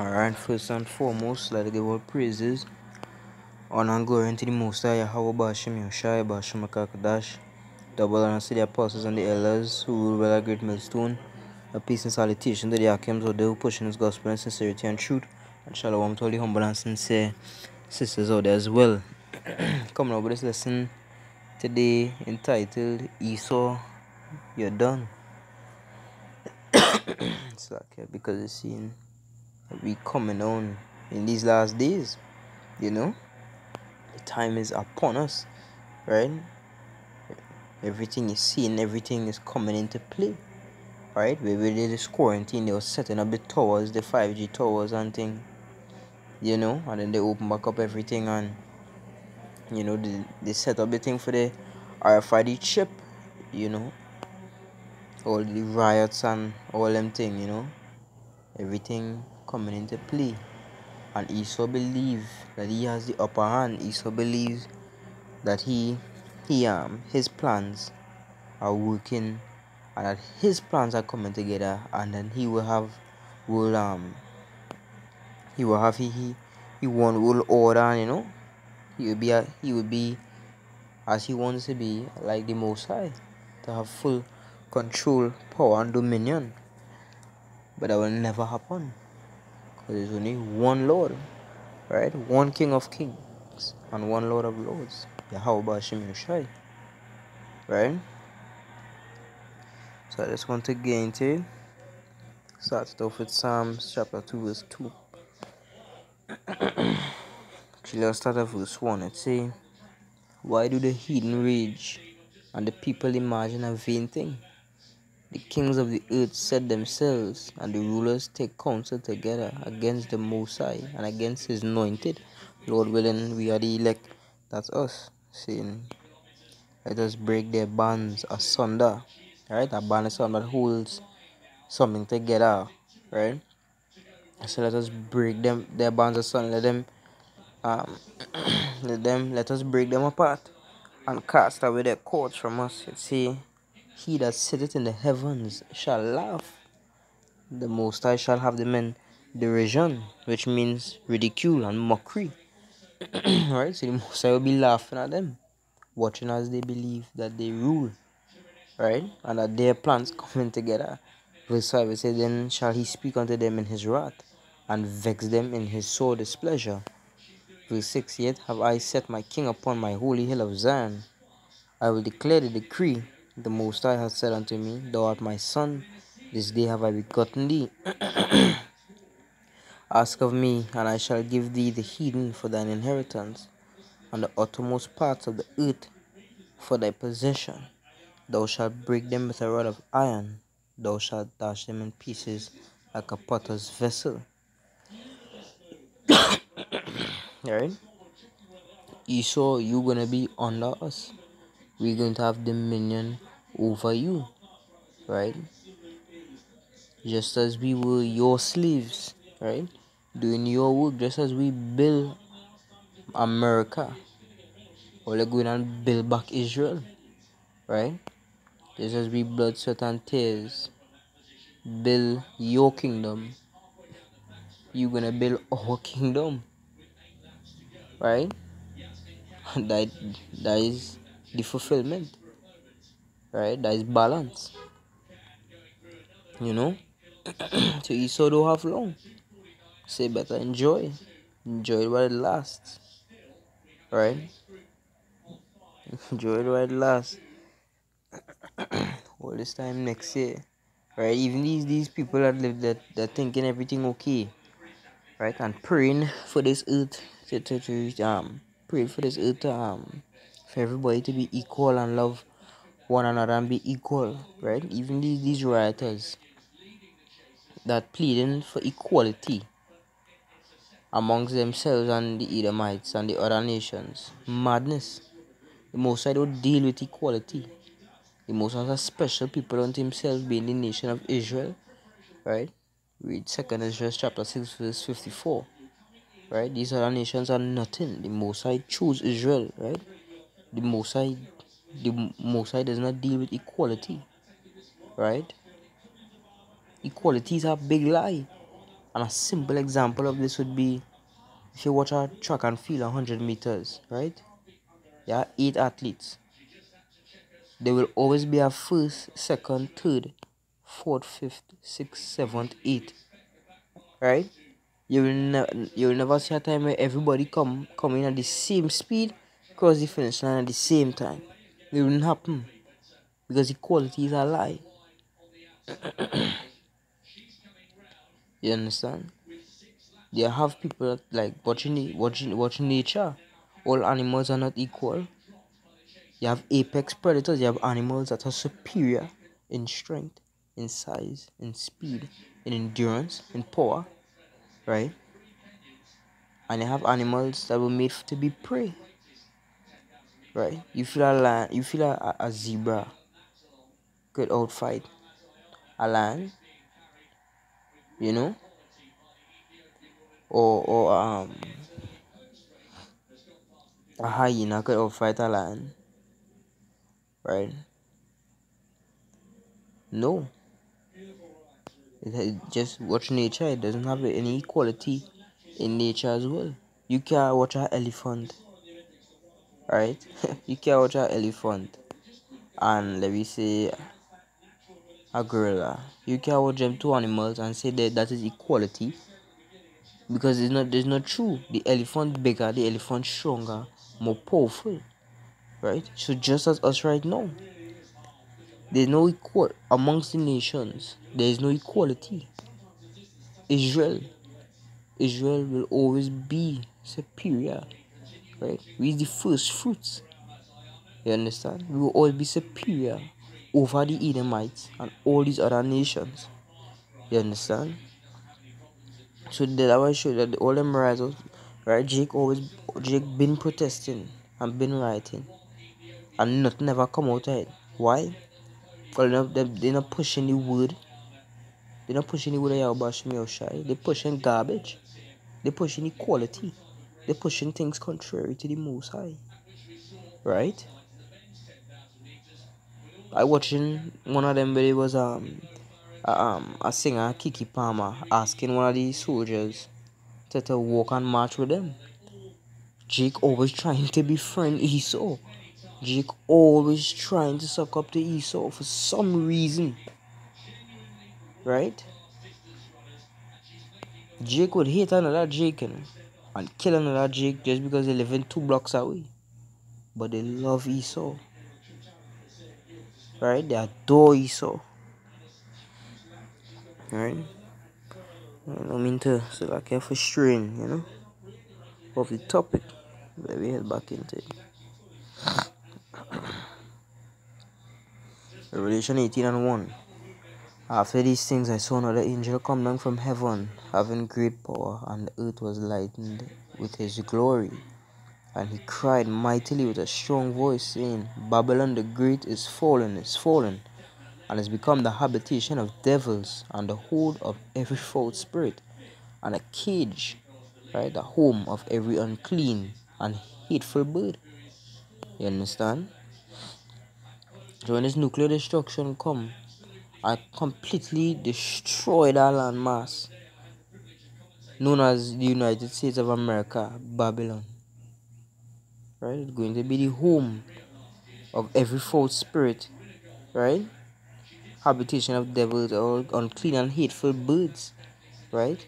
Alright, first and foremost, let us give all praises, honor and glory unto the Most High, Yahweh Bashim Yoshai, Bashim Akakadash, double honor to the apostles and the elders who rule by a great millstone. A peace and salutation to the Akims out there who pushing his gospel in sincerity and truth, and shalom to all the humble and sincere sisters out there as well. Coming up with this lesson today entitled Esau, You're Done. It's like because it's seen we coming on in these last days, the time is upon us, right? Everything is seen, everything is coming into play, right? We did this quarantine, they were setting up the towers, the 5G towers and thing, and then they open back up everything, and they set up the thing for the RFID chip, all the riots and all them thing, everything coming into play. And Esau believes that he has the upper hand. Esau believes that his plans are working, and that his plans are coming together, and then he want world order, and he will be as he wants to be, like the Most High, to have full control, power, and dominion. But that will never happen, because there's only one Lord, right? One King of Kings and one Lord of Lords, Yahweh Bashim Yoshai, right? So I just want to get into it. Start off with Psalms chapter 2 verse 2. Actually, let's start off with verse 1. It says, why do the heathen rage and the people imagine a vain thing? The kings of the earth set themselves, and the rulers take counsel together against the Most High and against his anointed. Lord willing, we are the elect. That's us. Saying, let us break their bands asunder. Right? A band is something that holds something together. Right? So let us break their bands asunder. Let us break them apart and cast away their cords from us. It say, he that sitteth in the heavens shall laugh. The Most High shall have them in derision, which means ridicule and mockery. Right? So the Most High will be laughing at them, watching as they believe that they rule, right? And that their plans coming together. Verse 5 it says, then shall he speak unto them in his wrath, and vex them in his sore displeasure. Verse 6, yet have I set my king upon my holy hill of Zion. I will declare the decree. The Most High hath said unto me, thou art my son, this day have I begotten thee. Ask of me, and I shall give thee the heathen for thine inheritance, and the uttermost parts of the earth for thy possession. Thou shalt break them with a rod of iron, thou shalt dash them in pieces like a potter's vessel. Alright? Esau, you gonna be under us. We're going to have dominion over you. Right? Just as we were your slaves, right? Doing your work, just as we build America. Or we're going and build back Israel. Right? Just as we blood, sweat, and tears build your kingdom, you're gonna build our kingdom. Right? that is the fulfillment. Right? That is balance. So Esau don't have long. Say better enjoy. Enjoy it while it lasts. Right? Enjoy it while it lasts. All this time next year. Right? Even these people that live that thinking everything okay. Right? And praying for this earth to pray for this earth for everybody to be equal and love one another and be equal. Right? Even these rioters that pleading for equality amongst themselves and the Edomites and the other nations. Madness. The Most High don't deal with equality. The Most High has special people unto himself, being the nation of Israel. Right? Read 2nd Ezra chapter 6 verse 54. Right? These other nations are nothing. The Most High chose Israel. Right? The Most High does not deal with equality. Right? Equality is a big lie. And a simple example of this would be if you watch a track and field 100 meters, right? There are 8 athletes. There will always be a first, second, third, fourth, fifth, sixth, seventh, eighth, right? You will never see a time where everybody come in at the same speed, cross the finish line at the same time. It wouldn't happen because equality is a lie. You understand? They have people that like watching nature. All animals are not equal. You have apex predators. You have animals that are superior in strength, in size, in speed, in endurance, in power, right? And you have animals that were made to be prey, right? You feel a lion, you feel a zebra could outfight a lion, you know, or a hyena could outfight a lion, right? No, just watch nature. It doesn't have any equality in nature as well. You can't watch an elephant, right? You can't watch an elephant and let me say a gorilla. You can't watch them two animals and say that is equality because it's not true. The elephant bigger, the elephant stronger, more powerful, right? So just as us right now, there's no equal amongst the nations. There is no equality. Israel, Israel will always be superior, right? We the first fruits. You understand? We will always be superior over the Edomites and all these other nations. You understand? So that I show that all them writers, right? Jake been protesting and been writing, and nothing ever come out of it. Why? Because they're not pushing the word. They're not pushing the word of Yahweh Shemi Oshai. They're pushing garbage. They're pushing equality. They're pushing things contrary to the Most High. Right? I watching one of them where it was a singer, Kiki Palmer, asking one of the soldiers to walk and march with them. Jake always trying to befriend Esau. Jake always trying to suck up to Esau for some reason. Right? Jake would hate another Jake, you know, and kill another Jake just because they live in 2 blocks away. But they love Esau. Right? They adore Esau. Right? I don't mean to so like careful strain, you know, of the topic. Let me head back into it. Revelation 18:1. After these things I saw another angel come down from heaven, having great power, and the earth was lightened with his glory. And he cried mightily with a strong voice, saying, Babylon the Great is fallen, and has become the habitation of devils, and the hold of every foul spirit, and a cage, right, the home of every unclean and hateful bird. You understand? So when this nuclear destruction come and completely destroy that landmass known as the United States of America, Babylon, right? It's going to be the home of every false spirit, right? Habitation of devils, or unclean and hateful birds, right?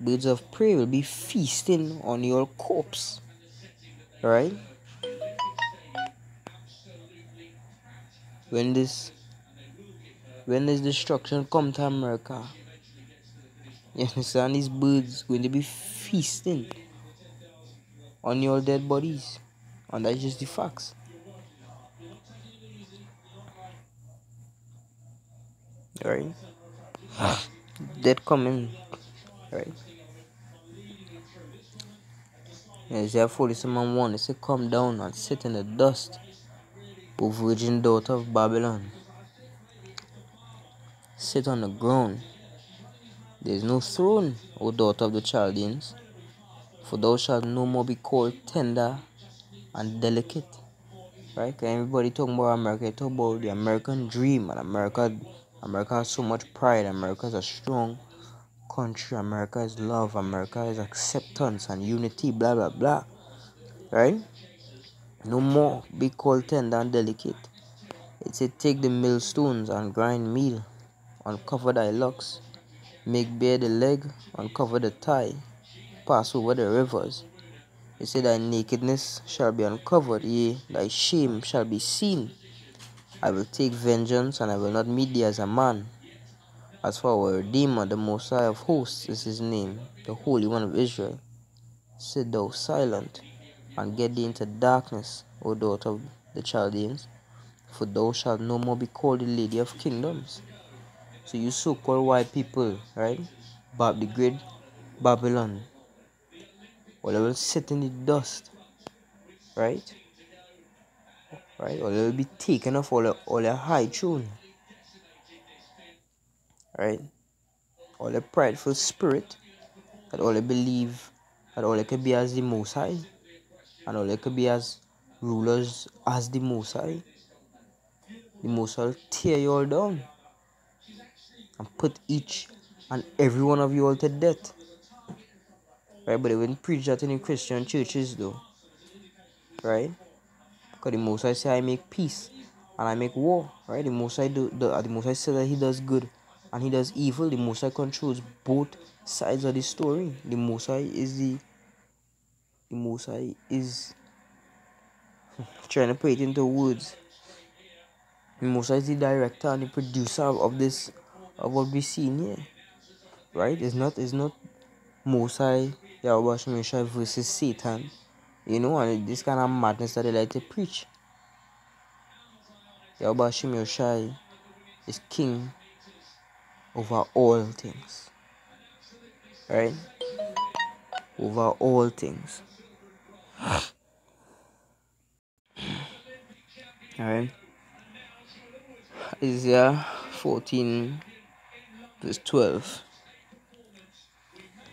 Birds of prey will be feasting on your corpse, right? When this destruction come to America, you understand? These birds going to be feasting on your dead bodies, and that's just the facts, right? Dead coming, right? Isaiah 47:1, it said, Come down and sit in the dust, O virgin daughter of Babylon. Sit on the ground. There is no throne, O daughter of the Chaldeans, for thou shalt no more be called tender and delicate. Right? Cause everybody talking about America, talk about the American dream, and America has so much pride. America is a strong country, America is love, America is acceptance and unity, blah blah blah. Right? No more be called tender and delicate. It said, take the millstones and grind meal, uncover thy locks, make bare the leg, uncover the thigh, pass over the rivers. It said, thy nakedness shall be uncovered, yea, thy shame shall be seen. I will take vengeance, and I will not meet thee as a man. As for our Redeemer, the Most High of hosts is his name, the Holy One of Israel. Sit thou silent, and get thee into darkness, O daughter of the Chaldeans, for thou shalt no more be called the Lady of Kingdoms. So you so-called white people, right? The great Babylon, or they will sit in the dust, right? Right? Or they will be taken off all their high throne, right? All the prideful spirit that all they believe that all they could be as the Most High, and all they could be as rulers as the Most High. The Most High will tear you all down and put each and every one of you all to death. Right? But they wouldn't preach that in the Christian churches though. Right? Because the Most High say I make peace and I make war. Right? The Most High the Most High said that he does good and he does evil. The Most High controls both sides of the story. The Most High is trying to put it into words. The Most High is the director and the producer of what we see in here. Right? It's not Most High Yahweh Shemeshai versus Satan. You know, and this kind of madness that they like to preach. Yahweh Shemeshai is king over all things. Right? Over all things. Alright? Isaiah 14 verse 12.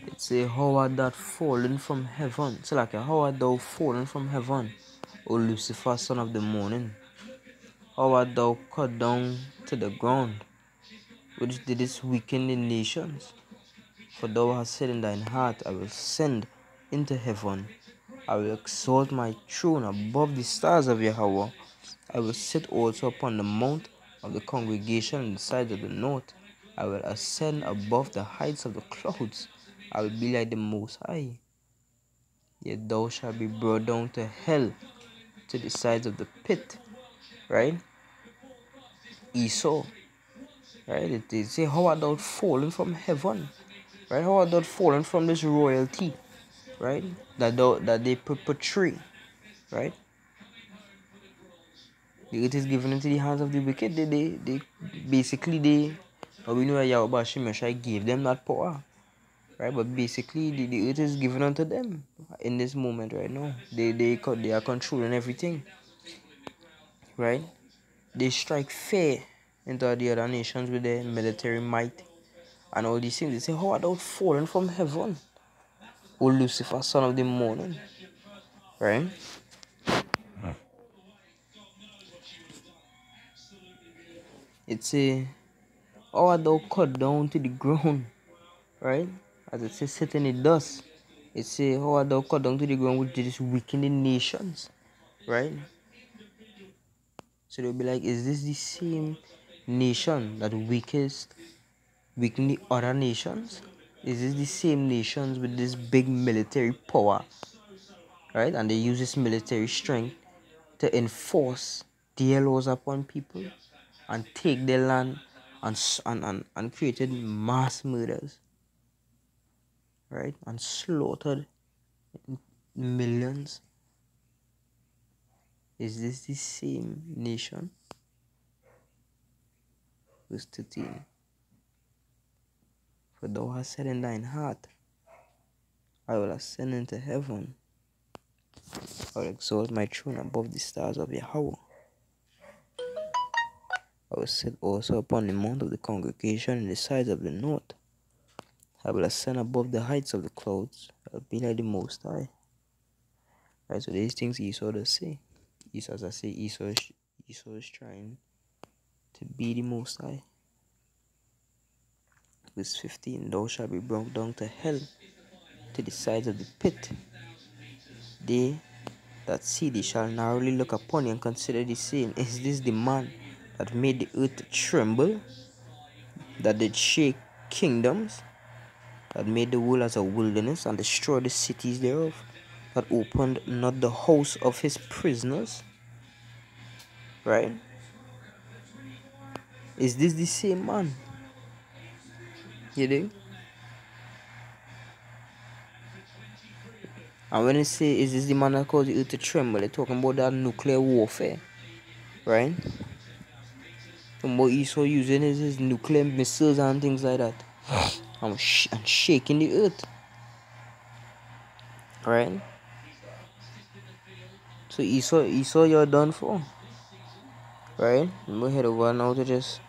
It say, how art thou fallen from heaven? So like, how art thou fallen from heaven, O Lucifer, son of the morning? How art thou cut down to the ground, which didst weaken the nations? For thou hast said in thine heart, I will ascend into heaven. I will exalt my throne above the stars of Yahweh. I will sit also upon the mount of the congregation on the sides of the north. I will ascend above the heights of the clouds. I will be like the Most High. Yet thou shalt be brought down to hell, to the sides of the pit. Right? Esau. Right? It is say, how art thou fallen from heaven? Right? How art thou fallen from this royalty? Right? That they portray. Right? The earth is given into the hands of the wicked. They basically we know that Yahweh Shemeshai gave them that power. Right? But basically the earth is given unto them in this moment right now. They are controlling everything. Right? They strike fear into the other nations with their military might and all these things. They say, how art thou fallen from heaven, O Lucifer, son of the morning? Right? It's a, how art thou cut down to the ground? Right? As it says, sit in the dust. It says, how art thou cut down to the ground, which didst weaken the nations? Right? So they'll be like, is this the same nation that weaken the other nations? Is this the same nations with this big military power? Right? And they use this military strength to enforce their laws upon people and take their land and created mass murders. Right? And slaughtered millions. Is this the same nation? Verse 13. For thou hast said in thine heart, I will ascend into heaven. I will exalt my throne above the stars of Yahweh. I will sit also upon the mount of the congregation in the sides of the north. I will ascend above the heights of the clouds. I will be like the Most High. Right, so these things Esau does say. Esau, as I say, Esau is trying to be the Most High. Verse 15, thou shalt be brought down to hell, to the sides of the pit. They that see thee shall narrowly look upon you and consider thee, saying, is this the man that made the earth to tremble, that did shake kingdoms, that made the world as a wilderness, and destroyed the cities thereof, that opened not the house of his prisoners? Right? Is this the same man? You know? And when they say, is this the man that caused the earth to tremble, they're talking about that nuclear warfare. Right? Talking about Esau using his nuclear missiles and things like that. And shaking the earth. Right? So Esau, you're done for. Right? We'll head over now to just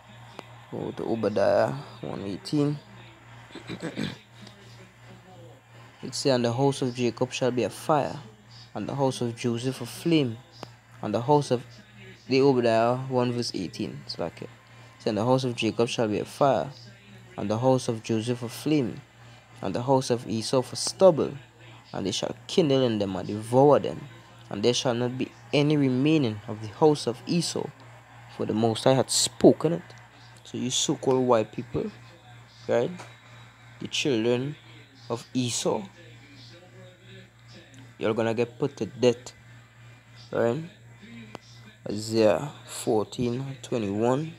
go to Obadiah 1:18. It says, and the house of Jacob shall be a fire, and the house of Joseph a flame, and the house of the Obadiah 1 verse 18. It's like it. It says, and the house of Jacob shall be a fire, and the house of Joseph a flame, and the house of Esau for stubble, and they shall kindle in them and devour them, and there shall not be any remaining of the house of Esau, for the Most High hath spoken it. So you so-called white people, right? The children of Esau, you're gonna get put to death, right? Isaiah 14:21.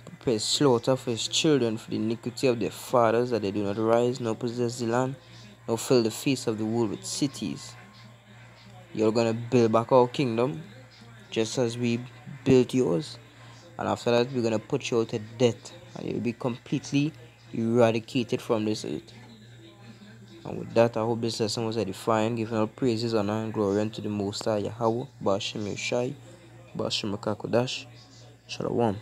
Prepare slaughter for his children for the iniquity of their fathers, that they do not rise, nor possess the land, nor fill the face of the world with cities. You're gonna build back our kingdom, just as we built yours. And after that, we're gonna put you out to death, and you'll be completely eradicated from this earth. And with that, I hope this lesson was edifying, giving all praises, honor, and glory unto the Most High Yahweh, Bashem Yoshai, Bashem Kakodash, Shalom.